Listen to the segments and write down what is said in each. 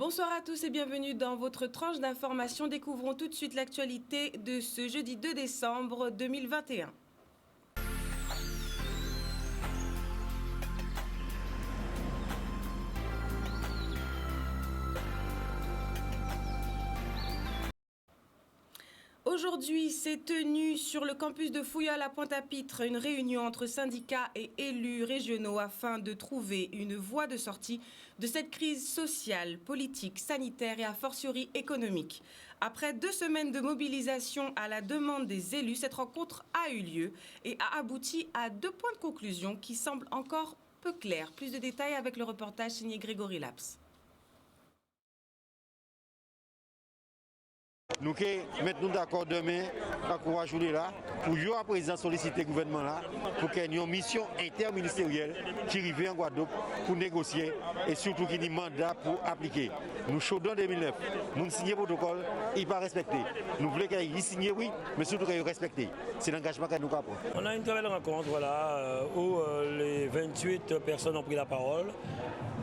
Bonsoir à tous et bienvenue dans votre tranche d'information. Découvrons tout de suite l'actualité de ce jeudi 2 décembre 2021. Aujourd'hui, s'est tenue sur le campus de Fouillol à Pointe-à-Pitre une réunion entre syndicats et élus régionaux afin de trouver une voie de sortie de cette crise sociale, politique, sanitaire et a fortiori économique. Après 2 semaines de mobilisation à la demande des élus, cette rencontre a eu lieu et a abouti à 2 points de conclusion qui semblent encore peu clairs. Plus de détails avec le reportage signé Grégory Laps. Nous mettons d'accord demain, encourager là, pour jouer à présent solliciter le gouvernement là, pour qu'il y ait une mission interministérielle qui arrive en Guadeloupe pour négocier et surtout qu'il y ait un mandat pour appliquer. Nous chaudons en 2009, nous signons le protocole, il n'est pas respecté. Nous voulons qu'il y ait signé, oui, mais surtout qu'il y ait respecté. C'est l'engagement que nous avons. On a une très belle rencontre voilà, où les 28 personnes ont pris la parole.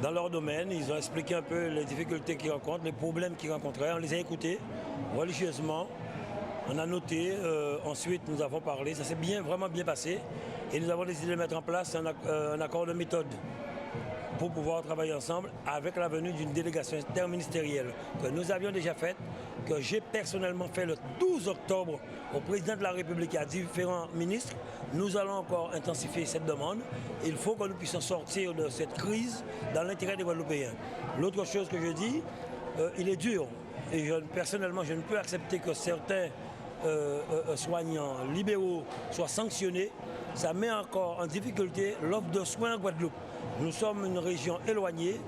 Dans leur domaine, ils ont expliqué un peu les difficultés qu'ils rencontrent, les problèmes qu'ils rencontraient. On les a écoutés religieusement. On a noté, ensuite nous avons parlé, ça s'est vraiment bien passé. Et nous avons décidé de mettre en place un accord de méthode pour pouvoir travailler ensemble avec la venue d'une délégation interministérielle que nous avions déjà faite, que j'ai personnellement fait le 12 octobre au président de la République et à différents ministres. Nous allons encore intensifier cette demande. Il faut que nous puissions sortir de cette crise dans l'intérêt des Guadeloupéens. L'autre chose que je dis, il est dur. Et personnellement, je ne peux accepter que certains soignants libéraux soient sanctionnés. Ça met encore en difficulté l'offre de soins en Guadeloupe. Nous sommes une région éloignée.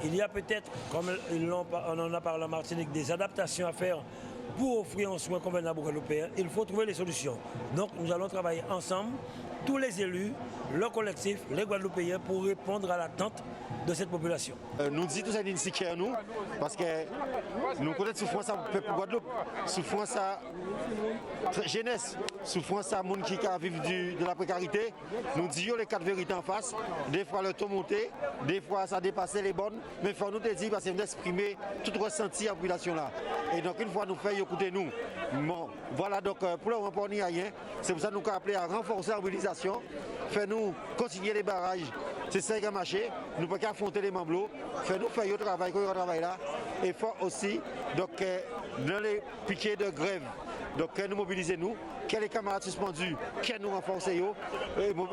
Il y a peut-être, comme on en a parlé en Martinique, des adaptations à faire pour offrir un soin convenable aux Guadeloupéens. Il faut trouver les solutions. Donc nous allons travailler ensemble, tous les élus, le collectif, les Guadeloupéens, pour répondre à l'attente de cette population. Nous disons tout ça d'initier à nous, parce que nous connaissons souffrance à peuple Guadeloupe, souffrance à jeunesse, souffrance à monde qui vivent de la précarité. Nous disons les 4 vérités en face. Des fois le taux monté, des fois ça dépassait les bonnes, mais il faut nous dire parce que nous exprimer tout ressenti à la population là. Et donc une fois nous faisons écouter nous. Bon, voilà donc pour le moment il n'y a rien. C'est pour ça que nous avons appelé à renforcer la mobilisation, faire nous continuer les barrages. C'est ça qui a marché. Nous ne pouvons pas affronter les membres. Faire nous faire le travail là. Et faut aussi donc dans les piquets de grève. Donc nous mobiliser nous, quels les camarades suspendus, quels nous renforcer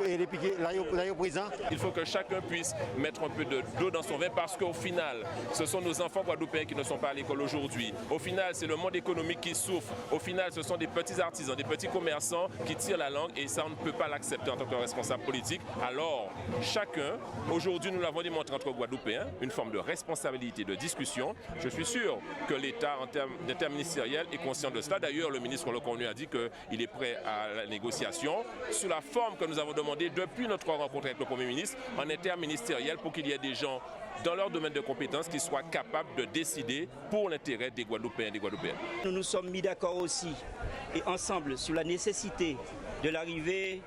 et les piquets là présent. Il faut que chacun puisse mettre un peu d'eau dans son vin parce qu'au final, ce sont nos enfants guadeloupéens qui ne sont pas à l'école aujourd'hui. Au final, c'est le monde économique qui souffre. Au final, ce sont des petits artisans, des petits commerçants qui tirent la langue et ça, on ne peut pas l'accepter en tant que responsable politique. Alors, chacun, aujourd'hui, nous l'avons démontré entre Guadeloupéens, une forme de responsabilité, de discussion. Je suis sûr que l'État, en termes interministériels, est conscient de cela. D'ailleurs, le ministre Lecornu a dit qu'il est prêt à la négociation sur la forme que nous avons demandé depuis notre rencontre avec le Premier ministre en interministériel pour qu'il y ait des gens dans leur domaine de compétences qui soient capables de décider pour l'intérêt des Guadeloupéens et des Guadeloupéennes. Nous nous sommes mis d'accord aussi et ensemble sur la nécessité de l'arrivée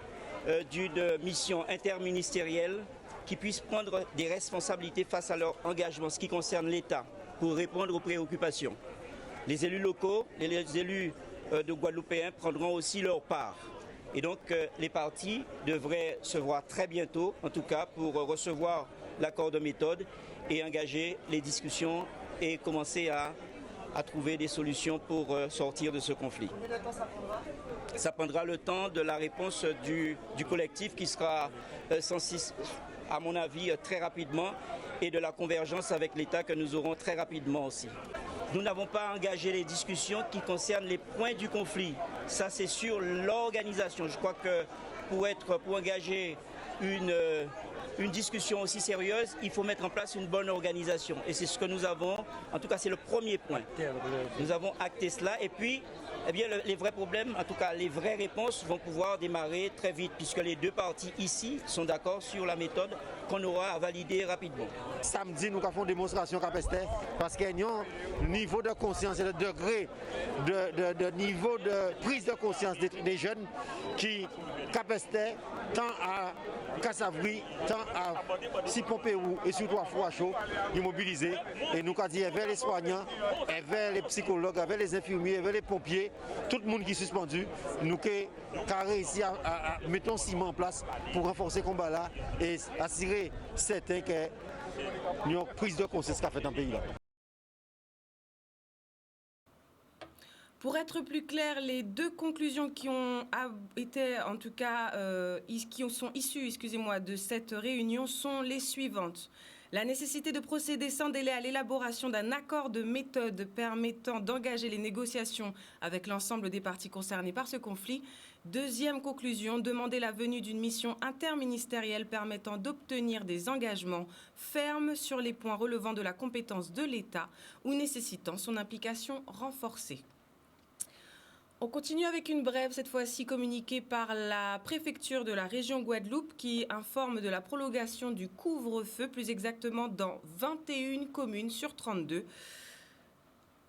d'une mission interministérielle qui puisse prendre des responsabilités face à leur engagement, ce qui concerne l'État, pour répondre aux préoccupations. Les élus locaux et les élus de Guadeloupéens prendront aussi leur part. Et donc les partis devraient se voir très bientôt, en tout cas pour recevoir l'accord de méthode et engager les discussions et commencer à trouver des solutions pour sortir de ce conflit. Combien de temps ça prendra ? Ça prendra le temps de la réponse du collectif qui sera censé, à mon avis, très rapidement et de la convergence avec l'État que nous aurons très rapidement aussi. Nous n'avons pas engagé les discussions qui concernent les points du conflit. Ça, c'est sur l'organisation. Je crois que pour engager une discussion aussi sérieuse, il faut mettre en place une bonne organisation. Et c'est ce que nous avons, en tout cas c'est le premier point. Nous avons acté cela et puis eh bien, les vrais problèmes, en tout cas les vraies réponses vont pouvoir démarrer très vite puisque les 2 parties ici sont d'accord sur la méthode qu'on aura à valider rapidement. Samedi, nous avons une démonstration capacité parce qu'il y a un niveau de conscience et de degré de niveau de prise de conscience des jeunes qui capacité tant à Cassavry, tant à si pompé et surtout à froid chaud, ils mobilisés. Et nous, quand dit vers les soignants, vers les psychologues, vers les infirmiers, vers les pompiers, tout le monde qui est suspendu, nous avons réussi à mettre un ciment en place pour renforcer le combat là et assurer certains qu'il y a une prise de conscience qu'a fait dans le pays là. Pour être plus clair, les deux conclusions qui ont été, en tout cas, qui sont issues, de cette réunion sont les suivantes. La nécessité de procéder sans délai à l'élaboration d'un accord de méthode permettant d'engager les négociations avec l'ensemble des parties concernées par ce conflit. Deuxième conclusion, demander la venue d'une mission interministérielle permettant d'obtenir des engagements fermes sur les points relevant de la compétence de l'État ou nécessitant son implication renforcée. On continue avec une brève, cette fois-ci communiquée par la préfecture de la région Guadeloupe qui informe de la prolongation du couvre-feu, plus exactement dans 21 communes sur 32.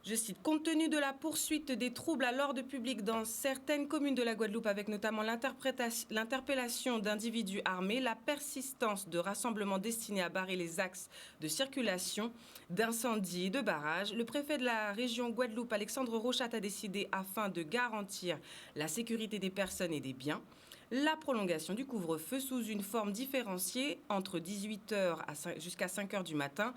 Je cite, compte tenu de la poursuite des troubles à l'ordre public dans certaines communes de la Guadeloupe, avec notamment l'interpellation d'individus armés, la persistance de rassemblements destinés à barrer les axes de circulation, d'incendies et de barrages, le préfet de la région Guadeloupe, Alexandre Rochat, a décidé, afin de garantir la sécurité des personnes et des biens, la prolongation du couvre-feu sous une forme différenciée entre 18h jusqu'à 5h du matin,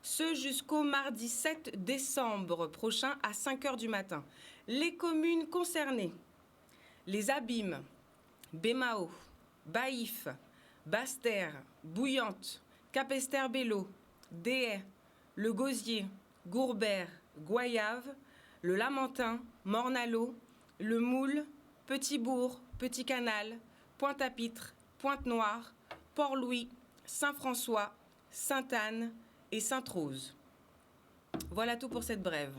ce jusqu'au mardi 7 décembre prochain à 5h du matin. Les communes concernées, les Abîmes, Bémao, Baïf, Basse-Terre, Bouillante, Capesterre-Bello, Déhay, Le Gosier, Gourbert, Goyave, le Lamentin, Mornalo, le Moule, Petit-Bourg, Petit-Canal, Pointe-à-Pitre, Pointe-Noire, Port-Louis, Saint-François, Sainte-Anne et Sainte-Rose. Voilà tout pour cette brève.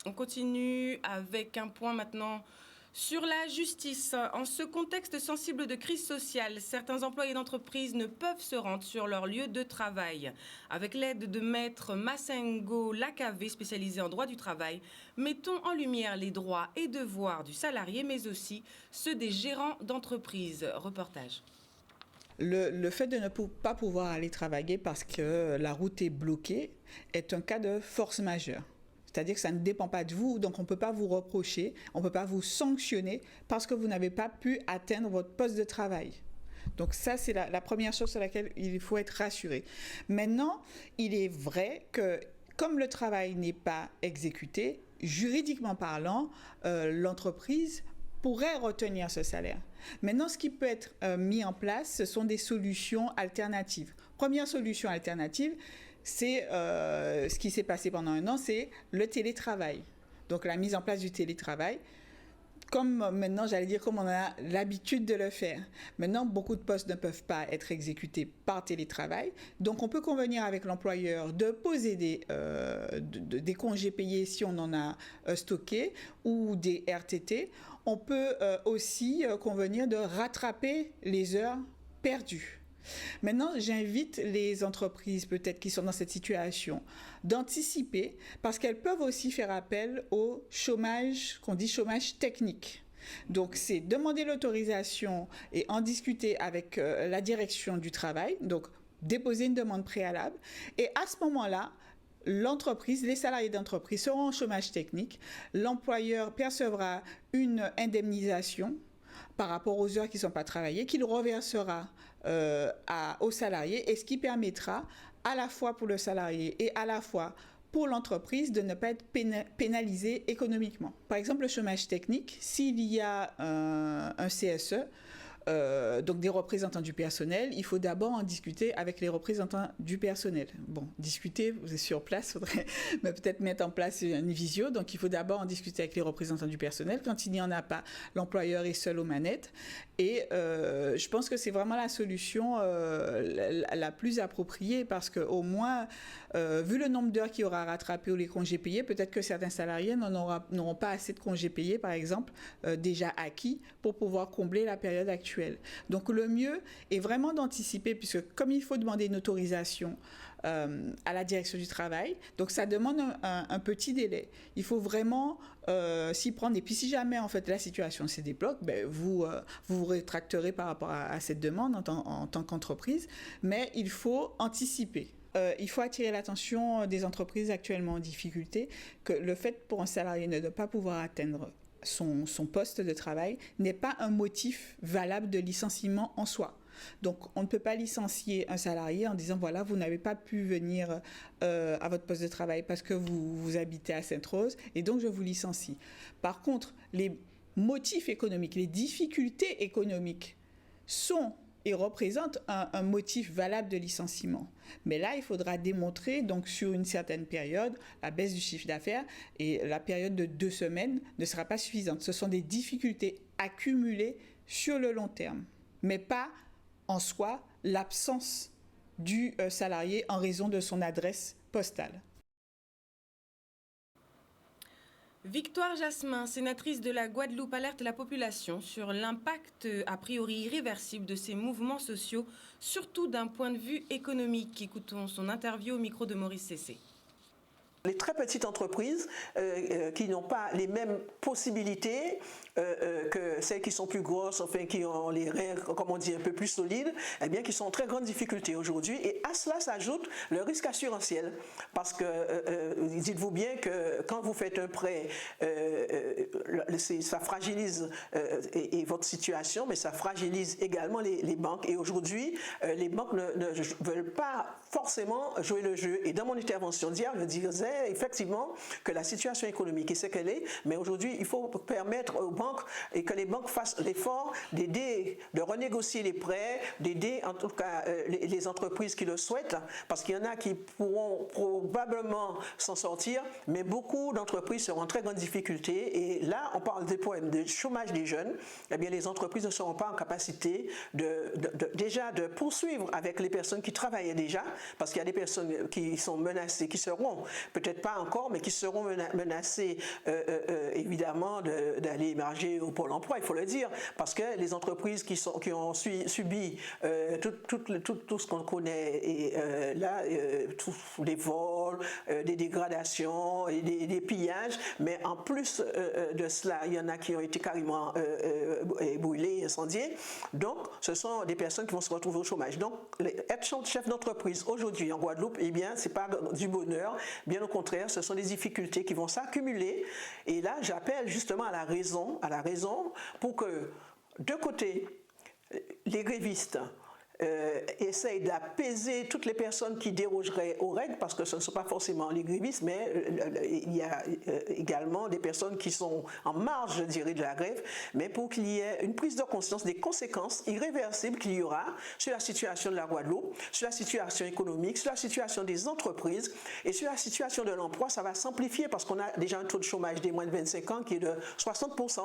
On continue avec un point maintenant sur la justice. En ce contexte sensible de crise sociale, certains employés d'entreprise ne peuvent se rendre sur leur lieu de travail. Avec l'aide de maître Massengo Lakavé, spécialisé en droit du travail, mettons en lumière les droits et devoirs du salarié, mais aussi ceux des gérants d'entreprise. Reportage. Le fait de ne pas pouvoir aller travailler parce que la route est bloquée est un cas de force majeure. C'est-à-dire que ça ne dépend pas de vous, donc on ne peut pas vous reprocher, on ne peut pas vous sanctionner parce que vous n'avez pas pu atteindre votre poste de travail. Donc ça, c'est la première chose sur laquelle il faut être rassuré. Maintenant, il est vrai que comme le travail n'est pas exécuté, juridiquement parlant, l'entreprise pourrait retenir ce salaire. Maintenant, ce qui peut être mis en place, ce sont des solutions alternatives. Première solution alternative, c'est ce qui s'est passé pendant un an, c'est le télétravail. Donc la mise en place du télétravail, comme maintenant, j'allais dire, comme on a l'habitude de le faire. Maintenant, beaucoup de postes ne peuvent pas être exécutés par télétravail. Donc, on peut convenir avec l'employeur de poser des congés payés si on en a stocké ou des RTT. On peut aussi convenir de rattraper les heures perdues. Maintenant, j'invite les entreprises peut-être qui sont dans cette situation d'anticiper parce qu'elles peuvent aussi faire appel au chômage, qu'on dit chômage technique. Donc, c'est demander l'autorisation et en discuter avec la direction du travail, donc déposer une demande préalable. Et à ce moment-là, l'entreprise, les salariés d'entreprise seront en chômage technique. L'employeur percevra une indemnisation par rapport aux heures qui ne sont pas travaillées, qu'il reversera aux salariés, et ce qui permettra à la fois pour le salarié et à la fois pour l'entreprise de ne pas être pénalisé économiquement. Par exemple, le chômage technique, s'il y a un CSE, donc des représentants du personnel, il faut d'abord en discuter avec les représentants du personnel. Bon, discuter, vous êtes sur place, il faudrait peut-être mettre en place une visio, donc il faut d'abord en discuter avec les représentants du personnel. Quand il n'y en a pas, l'employeur est seul aux manettes. Et je pense que c'est vraiment la solution la plus appropriée parce qu'au moins, vu le nombre d'heures qu'il y aura rattrapé ou les congés payés, peut-être que certains salariés n'auront pas assez de congés payés, par exemple, déjà acquis pour pouvoir combler la période actuelle. Donc le mieux est vraiment d'anticiper, puisque comme il faut demander une autorisation à la direction du travail, donc ça demande un petit délai. Il faut vraiment s'y prendre. Et puis si jamais en fait la situation se débloque, vous vous rétracterez par rapport à cette demande en tant qu'entreprise, mais il faut anticiper. Il faut attirer l'attention des entreprises actuellement en difficulté que le fait pour un salarié de ne pas pouvoir atteindre son poste de travail n'est pas un motif valable de licenciement en soi. Donc, on ne peut pas licencier un salarié en disant, voilà, vous n'avez pas pu venir à votre poste de travail parce que vous habitez à Sainte-Rose et donc je vous licencie. Par contre, les motifs économiques, les difficultés économiques sont et représentent un motif valable de licenciement. Mais là, il faudra démontrer, donc sur une certaine période, la baisse du chiffre d'affaires et la période de 2 semaines ne sera pas suffisante. Ce sont des difficultés accumulées sur le long terme, mais pas en soi l'absence du salarié en raison de son adresse postale. Victoire Jasmin, sénatrice de la Guadeloupe, alerte la population sur l'impact a priori irréversible de ces mouvements sociaux, surtout d'un point de vue économique. Écoutons son interview au micro de Maurice Cessé. Les très petites entreprises qui n'ont pas les mêmes possibilités que celles qui sont plus grosses, enfin qui ont les reins, comme on dit, un peu plus solides, eh bien qui sont en très grande difficulté aujourd'hui. Et à cela s'ajoute le risque assurantiel. Parce que dites-vous bien que quand vous faites un prêt, ça fragilise et votre situation, mais ça fragilise également les banques. Et aujourd'hui, les banques ne veulent pas forcément jouer le jeu. Et dans mon intervention d'hier, je disais effectivement que la situation économique est ce qu'elle est, mais aujourd'hui, il faut permettre aux banques et que les banques fassent l'effort d'aider, de renégocier les prêts, d'aider en tout cas les entreprises qui le souhaitent, parce qu'il y en a qui pourront probablement s'en sortir, mais beaucoup d'entreprises seront en très grande difficulté. Et là, on parle des problèmes de chômage des jeunes. Eh bien, les entreprises ne seront pas en capacité déjà de poursuivre avec les personnes qui travaillaient déjà, parce qu'il y a des personnes qui sont menacées, qui seront peut-être pas encore, mais qui seront menacées évidemment d'aller émerger au Pôle emploi, il faut le dire, parce que les entreprises qui ont subi tout ce qu'on connaît, et tous les vols, des dégradations, et des pillages, mais en plus de cela, il y en a qui ont été carrément brûlés, incendiés. Donc, ce sont des personnes qui vont se retrouver au chômage. Donc, être chef d'entreprise aujourd'hui en Guadeloupe, eh bien, c'est pas du bonheur. Bien au contraire, ce sont des difficultés qui vont s'accumuler. Et là, j'appelle justement à la raison pour que, de côté, les grévistes essayent d'apaiser toutes les personnes qui dérogeraient aux règles, parce que ce ne sont pas forcément les grévistes, mais il y a également des personnes qui sont en marge, je dirais, de la grève, mais pour qu'il y ait une prise de conscience des conséquences irréversibles qu'il y aura sur la situation de la Guadeloupe, sur la situation économique, sur la situation des entreprises et sur la situation de l'emploi. Ça va s'amplifier parce qu'on a déjà un taux de chômage des moins de 25 ans qui est de 60%.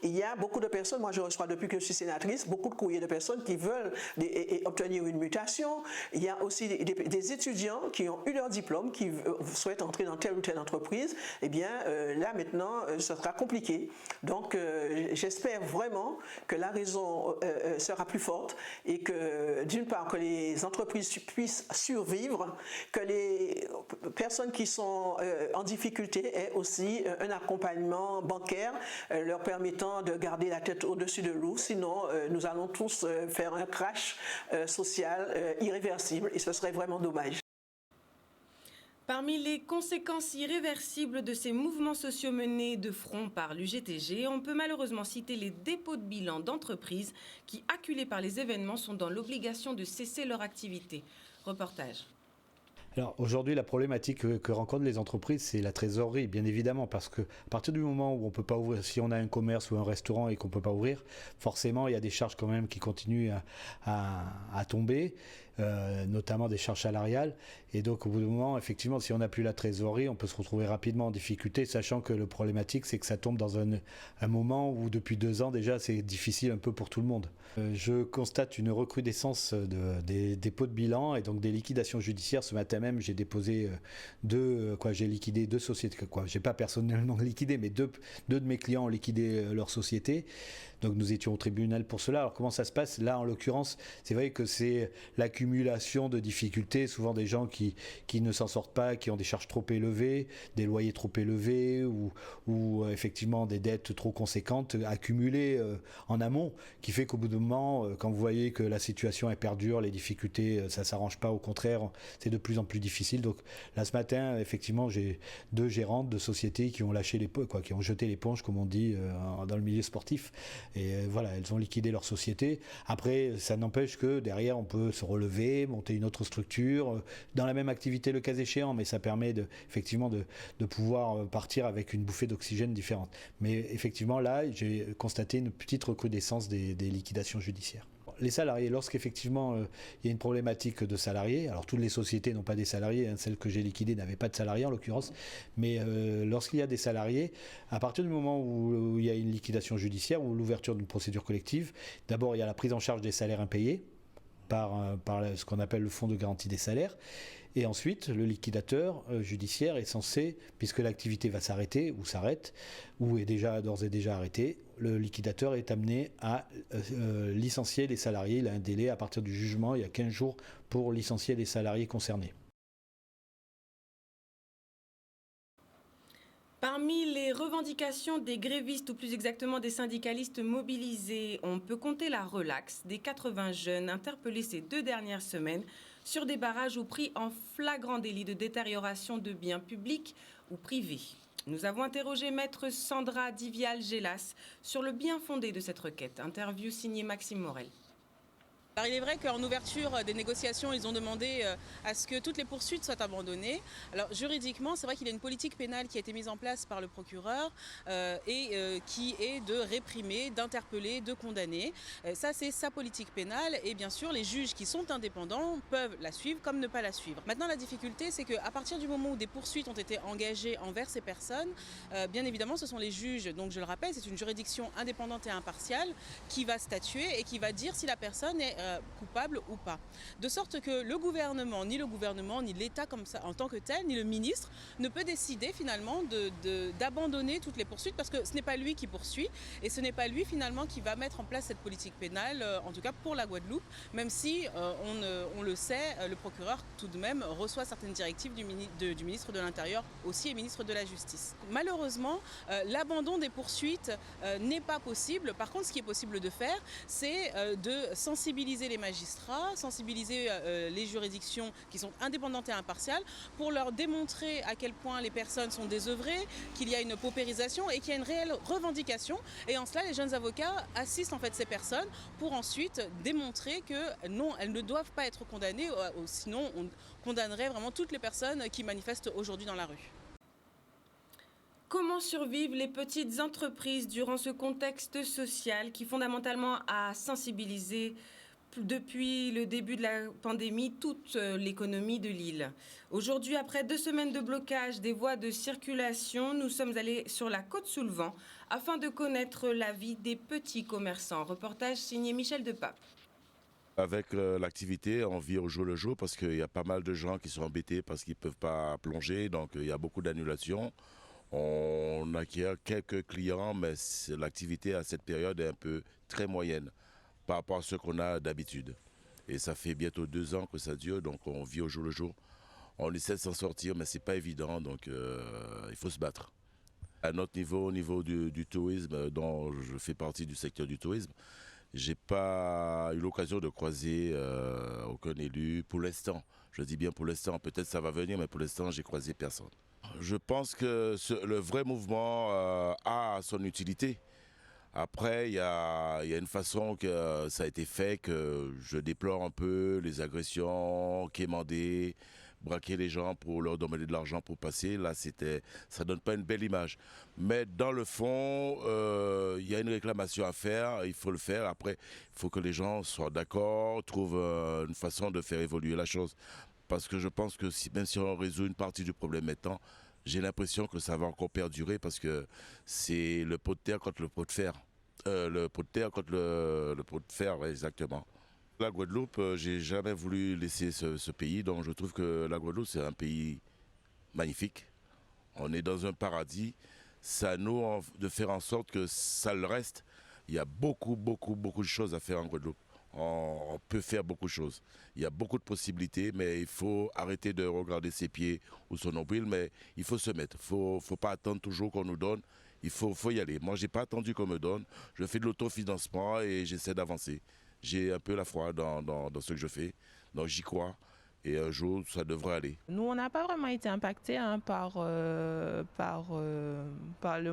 Il y a beaucoup de personnes, moi je reçois depuis que je suis sénatrice, beaucoup de courriers de personnes qui veulent obtenir une mutation. Il y a aussi des étudiants qui ont eu leur diplôme, qui souhaitent entrer dans telle ou telle entreprise. Eh bien, là maintenant, ce sera compliqué. Donc, j'espère vraiment que la raison sera plus forte et que, d'une part, que les entreprises puissent survivre, que les personnes qui sont en difficulté aient aussi un accompagnement bancaire leur permettant de garder la tête au-dessus de l'eau. Sinon, nous allons tous faire un crash social irréversible et ce serait vraiment dommage. Parmi les conséquences irréversibles de ces mouvements sociaux menés de front par l'UGTG, on peut malheureusement citer les dépôts de bilan d'entreprises qui, acculés par les événements, sont dans l'obligation de cesser leur activité. Reportage. Alors aujourd'hui, la problématique que rencontrent les entreprises, c'est la trésorerie, bien évidemment, parce que à partir du moment où on peut pas ouvrir, si on a un commerce ou un restaurant et qu'on peut pas ouvrir, forcément il y a des charges quand même qui continuent à tomber, notamment des charges salariales. Et donc au bout d'un moment, effectivement, si on n'a plus la trésorerie, on peut se retrouver rapidement en difficulté, sachant que le problématique, c'est que ça tombe dans un moment où depuis 2 ans déjà, c'est difficile un peu pour tout le monde. Je constate une recrudescence des dépôts de bilan et donc des liquidations judiciaires. Ce matin matin même, j'ai déposé j'ai liquidé 2 sociétés. J'ai pas personnellement liquidé, mais deux de mes clients ont liquidé leur société. Donc nous étions au tribunal pour cela. Alors comment ça se passe? Là, en l'occurrence, c'est vrai que c'est l'accumulation de difficultés, souvent des gens qui ne s'en sortent pas, qui ont des charges trop élevées, des loyers trop élevés ou effectivement des dettes trop conséquentes accumulées en amont, qui fait qu'au bout d'un moment, quand vous voyez que la situation est perdure, les difficultés, ça ne s'arrange pas, au contraire, c'est de plus en plus difficile. Donc là, ce matin, effectivement, j'ai 2 gérantes de sociétés qui ont qui ont jeté l'éponge, comme on dit dans le milieu sportif. Et voilà, elles ont liquidé leur société. Après, ça n'empêche que derrière, on peut se relever, monter une autre structure, dans la même activité le cas échéant, mais ça permet effectivement de pouvoir partir avec une bouffée d'oxygène différente. Mais effectivement, là, j'ai constaté une petite recrudescence des liquidations judiciaires. Les salariés, lorsqu'effectivement il y a une problématique de salariés, alors toutes les sociétés n'ont pas des salariés, celles que j'ai liquidées n'avaient pas de salariés en l'occurrence, mais lorsqu'il y a des salariés, à partir du moment où il y a une liquidation judiciaire ou l'ouverture d'une procédure collective, d'abord il y a la prise en charge des salaires impayés par ce qu'on appelle le fonds de garantie des salaires. Et ensuite, le liquidateur judiciaire est censé, puisque l'activité va s'arrêter ou s'arrête, ou est d'ores et déjà arrêtée, le liquidateur est amené à licencier les salariés. Il a un délai à partir du jugement, il y a 15 jours pour licencier les salariés concernés. Parmi les revendications des grévistes, ou plus exactement des syndicalistes mobilisés, on peut compter la relaxe des 80 jeunes interpellés ces 2 dernières semaines sur des barrages ou pris en flagrant délit de détérioration de biens publics ou privés. Nous avons interrogé maître Sandra Divial-Gélas sur le bien fondé de cette requête. Interview signée Maxime Morel. Alors il est vrai qu'en ouverture des négociations, ils ont demandé à ce que toutes les poursuites soient abandonnées. Alors juridiquement, c'est vrai qu'il y a une politique pénale qui a été mise en place par le procureur qui est de réprimer, d'interpeller, de condamner. Ça, c'est sa politique pénale et bien sûr, les juges qui sont indépendants peuvent la suivre comme ne pas la suivre. Maintenant, la difficulté, c'est qu'à partir du moment où des poursuites ont été engagées envers ces personnes, bien évidemment, ce sont les juges, donc je le rappelle, c'est une juridiction indépendante et impartiale qui va statuer et qui va dire si la personne est coupable ou pas. De sorte que le gouvernement, ni l'État comme ça en tant que tel, ni le ministre ne peut décider finalement d'abandonner toutes les poursuites parce que ce n'est pas lui qui poursuit et ce n'est pas lui finalement qui va mettre en place cette politique pénale, en tout cas pour la Guadeloupe, même si on le sait, le procureur tout de même reçoit certaines directives du ministre de l'Intérieur aussi et ministre de la Justice. Malheureusement, l'abandon des poursuites n'est pas possible. Par contre, ce qui est possible de faire, c'est de sensibiliser les magistrats, sensibiliser les juridictions qui sont indépendantes et impartiales pour leur démontrer à quel point les personnes sont désœuvrées, qu'il y a une paupérisation et qu'il y a une réelle revendication. Et en cela, les jeunes avocats assistent en fait ces personnes pour ensuite démontrer que non, elles ne doivent pas être condamnées, sinon on condamnerait vraiment toutes les personnes qui manifestent aujourd'hui dans la rue. Comment survivent les petites entreprises durant ce contexte social qui fondamentalement a sensibilisé depuis le début de la pandémie toute l'économie de l'île? Aujourd'hui, après 2 semaines de blocage des voies de circulation, nous sommes allés sur la Côte-sous-le-Vent afin de connaître l'avis des petits commerçants. Reportage signé Michel Depape. Avec l'activité, on vit au jour le jour parce qu'il y a pas mal de gens qui sont embêtés parce qu'ils ne peuvent pas plonger, donc il y a beaucoup d'annulations. On acquiert quelques clients, mais l'activité à cette période est un peu très moyenne par rapport à ce qu'on a d'habitude. Et ça fait bientôt 2 ans que ça dure, donc on vit au jour le jour. On essaie de s'en sortir, mais c'est pas évident, donc il faut se battre. À notre niveau, au niveau du tourisme, dont je fais partie du secteur du tourisme, j'ai pas eu l'occasion de croiser aucun élu pour l'instant. Je dis bien pour l'instant, peut-être ça va venir, mais pour l'instant, j'ai croisé personne. Je pense que le vrai mouvement a son utilité. Après, il y a une façon que ça a été fait que je déplore un peu, les agressions, quémander, braquer les gens pour leur demander de l'argent pour passer. Là, ça donne pas une belle image. Mais dans le fond, il y a une réclamation à faire, il faut le faire. Après, il faut que les gens soient d'accord, trouvent une façon de faire évoluer la chose. Parce que je pense que même si on résout une partie du problème maintenant, j'ai l'impression que ça va encore perdurer parce que c'est le pot de terre contre le pot de fer. Le pot de terre contre le pot de fer, ouais, exactement. La Guadeloupe, j'ai jamais voulu laisser ce pays, donc je trouve que la Guadeloupe, c'est un pays magnifique. On est dans un paradis. C'est à nous de faire en sorte que ça le reste. Il y a beaucoup de choses à faire en Guadeloupe. On peut faire beaucoup de choses. Il y a beaucoup de possibilités, mais il faut arrêter de regarder ses pieds ou son nombril, mais il faut se mettre. Il ne faut pas attendre toujours qu'on nous donne. Il faut y aller. Moi, je n'ai pas attendu qu'on me donne. Je fais de l'autofinancement et j'essaie d'avancer. J'ai un peu la foi dans ce que je fais, donc j'y crois. Et un jour, ça devrait aller. Nous, on n'a pas vraiment été impactés par le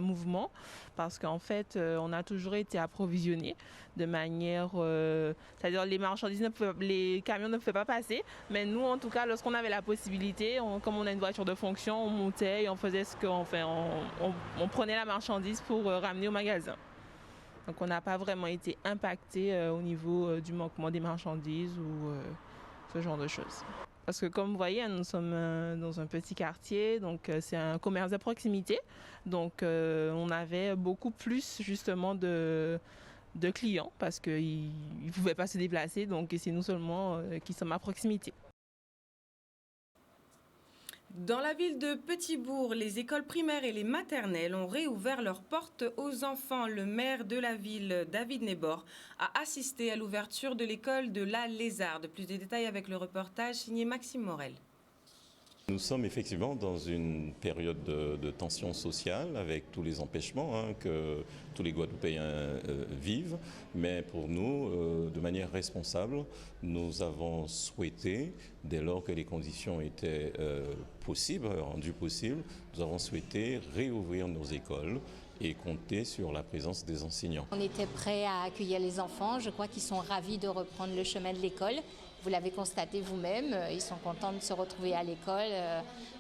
mouvement, parce qu'en fait, on a toujours été approvisionnés de manière... c'est-à-dire les marchandises, les camions ne pouvaient pas passer, mais nous, en tout cas, lorsqu'on avait la possibilité, comme on a une voiture de fonction, on montait et on faisait ce qu'on fait. On prenait la marchandise pour ramener au magasin. Donc, on n'a pas vraiment été impactés au niveau du manquement des marchandises ou... ce genre de choses. Parce que comme vous voyez, nous sommes dans un petit quartier, donc c'est un commerce de proximité. Donc on avait beaucoup plus justement de clients parce qu'ils ne pouvaient pas se déplacer, donc c'est nous seulement qui sommes à proximité. Dans la ville de Petit-Bourg, les écoles primaires et les maternelles ont réouvert leurs portes aux enfants. Le maire de la ville, David Nebor, a assisté à l'ouverture de l'école de la Lézarde. Plus de détails avec le reportage signé Maxime Morel. Nous sommes effectivement dans une période de tension sociale avec tous les empêchements que tous les Guadeloupéens vivent. Mais pour nous, de manière responsable, nous avons souhaité, dès lors que les conditions étaient rendues possibles, nous avons souhaité réouvrir nos écoles et compter sur la présence des enseignants. On était prêts à accueillir les enfants. Je crois qu'ils sont ravis de reprendre le chemin de l'école. Vous l'avez constaté vous-même, ils sont contents de se retrouver à l'école,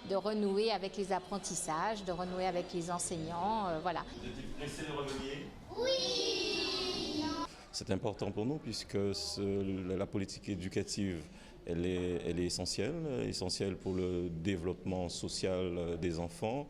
de renouer avec les apprentissages, de renouer avec les enseignants, voilà. Vous êtes pressés de revenir ? Oui ! C'est important pour nous puisque la politique éducative, elle est essentielle pour le développement social des enfants,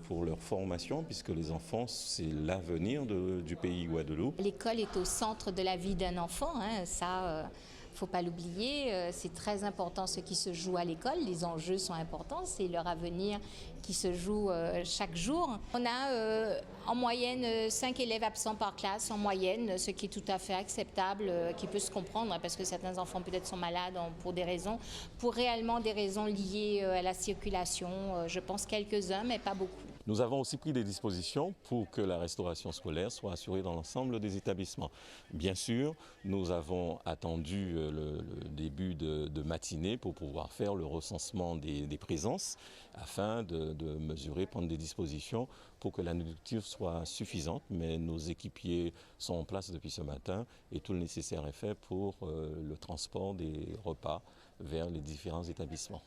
pour leur formation, puisque les enfants, c'est l'avenir du pays Guadeloupe. L'école est au centre de la vie d'un enfant, ça... Il ne faut pas l'oublier, c'est très important ce qui se joue à l'école, les enjeux sont importants, c'est leur avenir qui se joue chaque jour. On a en moyenne 5 élèves absents par classe, en moyenne, ce qui est tout à fait acceptable, qui peut se comprendre, parce que certains enfants peut-être sont malades pour réellement des raisons liées à la circulation, je pense quelques-uns, mais pas beaucoup. Nous avons aussi pris des dispositions pour que la restauration scolaire soit assurée dans l'ensemble des établissements. Bien sûr, nous avons attendu le début de matinée pour pouvoir faire le recensement des présences afin de mesurer, prendre des dispositions pour que la nourriture soit suffisante. Mais nos équipiers sont en place depuis ce matin et tout le nécessaire est fait pour le transport des repas vers les différents établissements.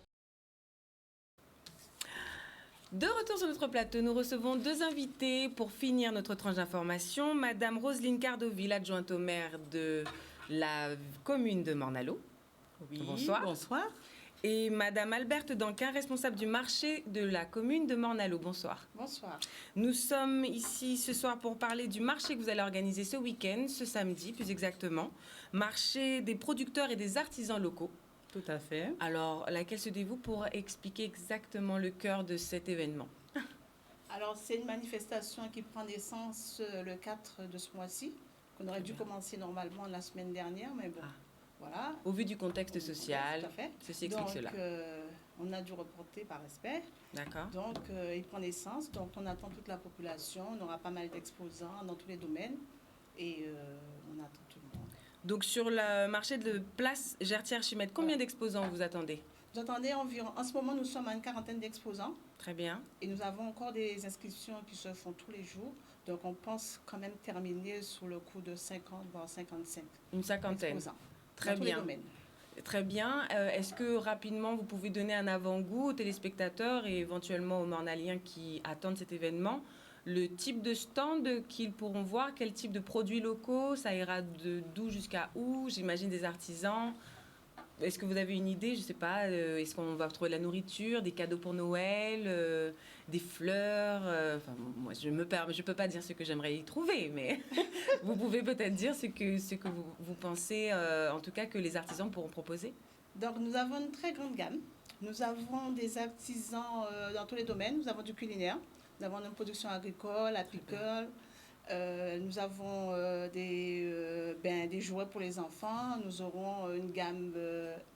De retour sur notre plateau, nous recevons deux invités pour finir notre tranche d'information. Madame Roselyne Cardoville, adjointe au maire de la commune de Morne-à-l'Eau. Oui, bonsoir. Bonsoir. Et Madame Alberte Danquin, responsable du marché de la commune de Morne-à-l'Eau. Bonsoir. Bonsoir. Nous sommes ici ce soir pour parler du marché que vous allez organiser ce week-end, ce samedi plus exactement. Marché des producteurs et des artisans locaux. Tout à fait. Alors, laquelle se dévoue pour expliquer exactement le cœur de cet événement? Alors, c'est une manifestation qui prend naissance le 4 de ce mois-ci, qu'on aurait dû commencer normalement la semaine dernière, mais bon, voilà. Au vu du contexte social, tout à fait. ceci explique cela. Donc, on a dû reporter par respect. D'accord. Donc, il prend naissance, donc on attend toute la population, on aura pas mal d'exposants dans tous les domaines, et on attend tout le monde. Donc, sur le marché de place Gertière-Chimède, combien d'exposants vous attendez? Vous attendez environ, en ce moment, nous sommes à une quarantaine d'exposants. Très bien. Et nous avons encore des inscriptions qui se font tous les jours. Donc, on pense quand même terminer sous le coup de 50, voire 55. Une cinquantaine. Exposants. Très bien. Très bien. Est-ce que rapidement, vous pouvez donner un avant-goût aux téléspectateurs et éventuellement aux Mornaliens qui attendent cet événement? Le type de stand qu'ils pourront voir, quel type de produits locaux, ça ira d'où jusqu'à où? J'imagine des artisans. est-ce que vous avez une idée, je ne sais pas, est-ce qu'on va trouver de la nourriture, des cadeaux pour Noël, des fleurs enfin, moi, je ne peux pas dire ce que j'aimerais y trouver, mais vous pouvez peut-être dire ce que vous pensez, en tout cas, que les artisans pourront proposer. Donc, nous avons une très grande gamme. Nous avons des artisans dans tous les domaines. Nous avons du culinaire, nous avons une production agricole, apicole. Nous avons des jouets pour les enfants. Nous aurons une gamme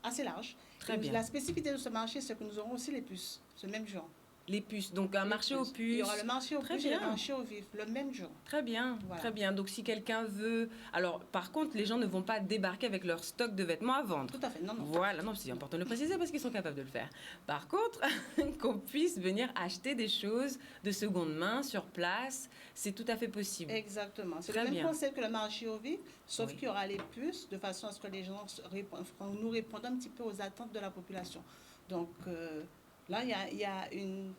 assez large. Très bien. La spécificité de ce marché, c'est que nous aurons aussi les puces, ce même jour. Les puces, donc un marché aux puces. Il y aura le marché aux puces et le marché aux vifs, le même jour. Très bien, voilà. Très bien. Donc si quelqu'un veut... Alors par contre, les gens ne vont pas débarquer avec leur stock de vêtements à vendre. Tout à fait, non. Voilà, non, c'est important de le préciser parce qu'ils sont capables de le faire. Par contre, qu'on puisse venir acheter des choses de seconde main sur place, c'est tout à fait possible. Exactement. C'est le même concept que le marché aux vifs, sauf qu'il y aura les puces de façon à ce que les gens nous répondent un petit peu aux attentes de la population. Donc là, il y a une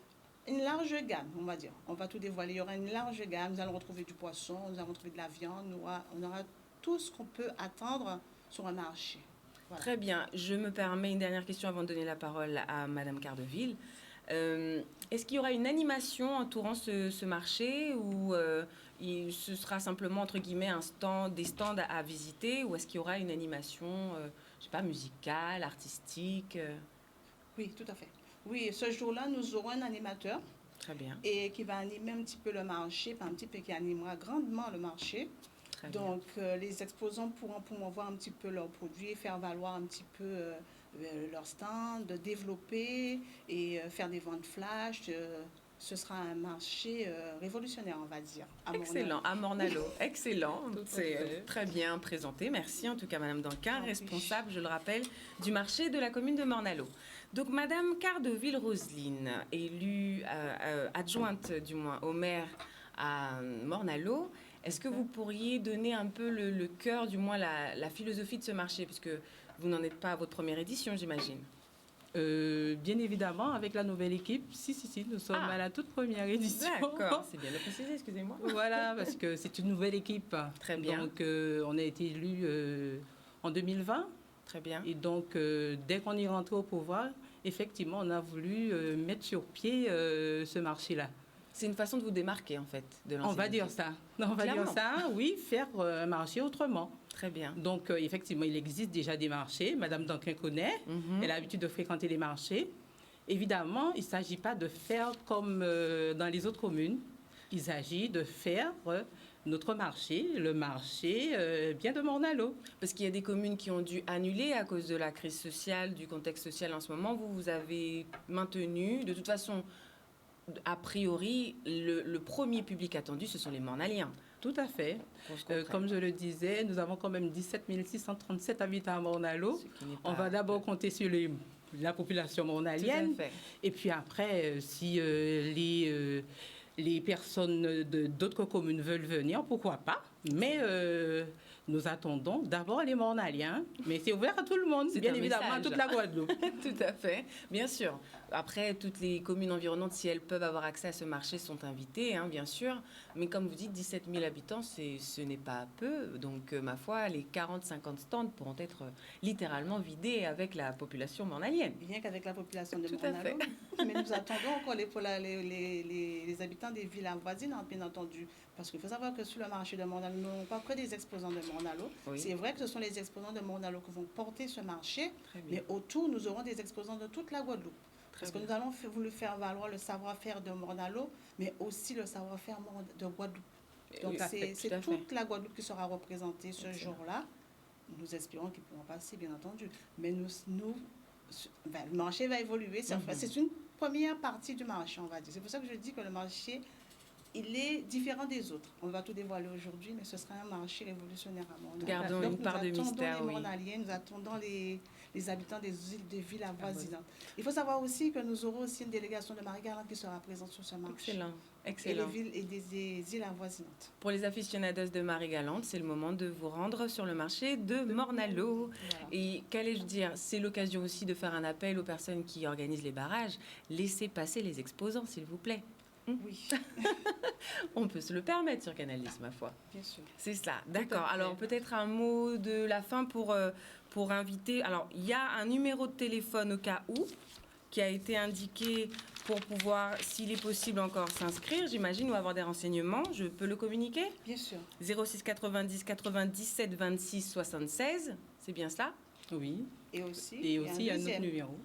large gamme, on va dire. On va tout dévoiler. Il y aura une large gamme. Nous allons retrouver du poisson, nous allons retrouver de la viande. On aura tout ce qu'on peut attendre sur un marché. Voilà. Très bien. Je me permets une dernière question avant de donner la parole à Madame Cardeville. Est-ce qu'il y aura une animation entourant ce marché ou ce sera simplement, entre guillemets, des stands à visiter, ou est-ce qu'il y aura une animation, je sais pas, musicale, artistique Oui, tout à fait. Oui, ce jour-là, nous aurons un animateur. Très bien. Et qui va animer un petit peu le marché, pas un petit peu, qui animera grandement le marché. Très Donc, les exposants pourront promouvoir un petit peu leurs produits, faire valoir un petit peu leur stand, développer et faire des ventes flash. Ce sera un marché révolutionnaire, on va dire. Excellent, à Morne-à-l'Eau. Excellent. C'est très bien présenté. Merci en tout cas, Madame Danquin, responsable, je le rappelle, du marché de la commune de Morne-à-l'Eau. Donc, Madame Cardeville-Roselyne, élue adjointe, du moins, au maire à Morne-à-l'Eau, est-ce que vous pourriez donner un peu le cœur, du moins la philosophie de ce marché, puisque vous n'en êtes pas à votre première édition, j'imagine? Bien évidemment, avec la nouvelle équipe, si, nous sommes à la toute première édition. D'accord, c'est bien de le préciser, excusez-moi. Voilà, parce que c'est une nouvelle équipe. Très bien. Donc, on a été élus en 2020. Très bien. Et donc, dès qu'on est rentré au pouvoir, effectivement, on a voulu mettre sur pied ce marché-là. C'est une façon de vous démarquer, en fait, de l'ancienne. On va dire ça. On va dire ça, oui, faire un marché autrement. Très bien. Donc, effectivement, il existe déjà des marchés. Madame Danquin connaît. Elle a l'habitude de fréquenter les marchés. Évidemment, il ne s'agit pas de faire comme dans les autres communes. Il s'agit de faire notre marché, le marché bien de Morne-à-l'Eau. Parce qu'il y a des communes qui ont dû annuler à cause de la crise sociale, du contexte social en ce moment. Vous avez maintenu, de toute façon, a priori, le premier public attendu, ce sont les Mornaliens. Tout à fait. Comme je le disais, nous avons quand même 17 637 habitants à Morne-à-l'Eau. On va d'abord compter sur la population mornalienne. Et puis après, si les personnes d'autres communes veulent venir, pourquoi pas. Mais nous attendons d'abord les Mornaliens. Mais c'est ouvert à tout le monde, bien évidemment, à toute la Guadeloupe. Tout à fait, bien sûr. Après, toutes les communes environnantes, si elles peuvent avoir accès à ce marché, sont invitées, hein, bien sûr. Mais comme vous dites, 17 000 habitants, ce n'est pas peu. Donc, ma foi, les 40-50 stands pourront être littéralement vidés avec la population mornalienne. Rien qu'avec la population de Morne-à-l'Eau. Mais nous attendons encore les habitants des villes avoisinantes, bien entendu. Parce qu'il faut savoir que sur le marché de Morne-à-l'Eau, nous n'avons pas que des exposants de Morne-à-l'Eau. Oui. C'est vrai que ce sont les exposants de Morne-à-l'Eau qui vont porter ce marché. Mais autour, nous aurons des exposants de toute la Guadeloupe. Parce que nous allons voulu faire valoir le savoir-faire de Morne-à-l'Eau, mais aussi le savoir-faire de Guadeloupe. Donc, c'est toute la Guadeloupe qui sera représentée ce jour-là. Nous espérons qu'ils pourront passer, bien entendu. Mais le marché va évoluer. C'est une première partie du marché, on va dire. C'est pour ça que je dis que le marché, il est différent des autres. On va tout dévoiler aujourd'hui, mais ce sera un marché révolutionnaire à Morne-à-l'eau. Gardons une part de mystère, nous attendons les Mornaliens, nous attendons les habitants des villes avoisinantes. Il faut savoir aussi que nous aurons aussi une délégation de Marie-Galante qui sera présente sur ce marché. Excellent. Et des îles avoisinantes. Pour les aficionados de Marie-Galante, c'est le moment de vous rendre sur le marché de Morne-à-l'Eau. Voilà. Et qu'allais-je dire, c'est l'occasion aussi de faire un appel aux personnes qui organisent les barrages. Laissez passer les exposants, s'il vous plaît. Oui. On peut se le permettre sur Canal 10, ma foi. Bien sûr. C'est ça, d'accord. Alors peut-être un mot de la fin pour inviter. Alors il y a un numéro de téléphone au cas où qui a été indiqué pour pouvoir, s'il est possible encore, s'inscrire, j'imagine, ou avoir des renseignements. Je peux le communiquer? Bien sûr. 06 90 97 26 76, c'est bien cela? Oui. Et aussi, il y a un autre numéro.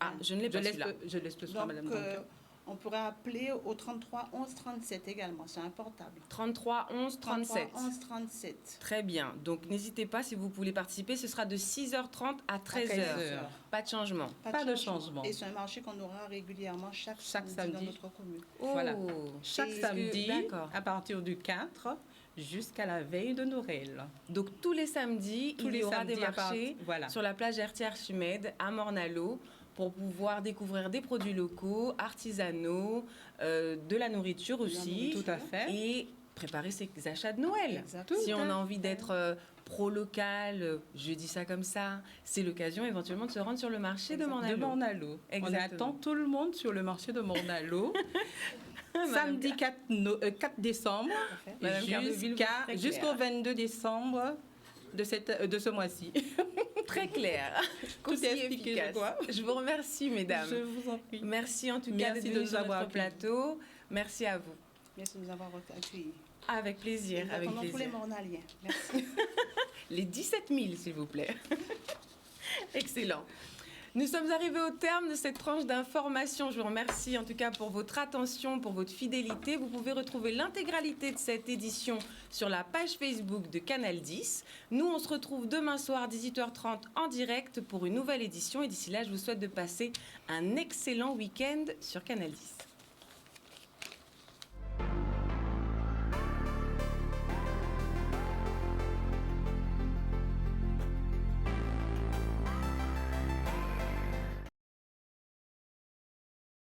Ah, je ne l'ai pas celui-là. Je laisse le soin, Madame Danton. On pourrait appeler au 33 11 37 également, c'est un portable. 33 11 37. 33 11 37. Très bien. Donc n'hésitez pas si vous voulez participer. Ce sera de 6h30 à 13h. Pas de changement. Pas de changement. Et c'est un marché qu'on aura régulièrement chaque samedi dans notre commune. Voilà. Chaque samedi, à partir du 4 jusqu'à la veille de Noël. Donc tous les samedis, il y aura des marchés sur la plage Hertière-Chumède à Morne-à-l'Eau, pour pouvoir découvrir des produits locaux, artisanaux, de la nourriture aussi. Tout à fait. Et préparer ses achats de Noël. Exactement. Si on a envie d'être pro-local, je dis ça comme ça, c'est l'occasion éventuellement de se rendre sur le marché de Morne-à-l'Eau. On attend tout le monde sur le marché de Morne-à-l'eau. Samedi 4 décembre jusqu'au 22 décembre de ce mois-ci. Très clair. Tout est expliqué, efficace. Je vous remercie, mesdames. Je vous en prie. Merci en tout cas d'être venus sur notre plateau. Merci à vous. Merci de nous avoir accueillis. Avec plaisir. Avec plaisir. Pour les Mornaliens. Merci. Les 17 000, s'il vous plaît. Excellent. Nous sommes arrivés au terme de cette tranche d'information. Je vous remercie en tout cas pour votre attention, pour votre fidélité. Vous pouvez retrouver l'intégralité de cette édition sur la page Facebook de Canal 10. Nous, on se retrouve demain soir 18h30 en direct pour une nouvelle édition. Et d'ici là, je vous souhaite de passer un excellent week-end sur Canal 10.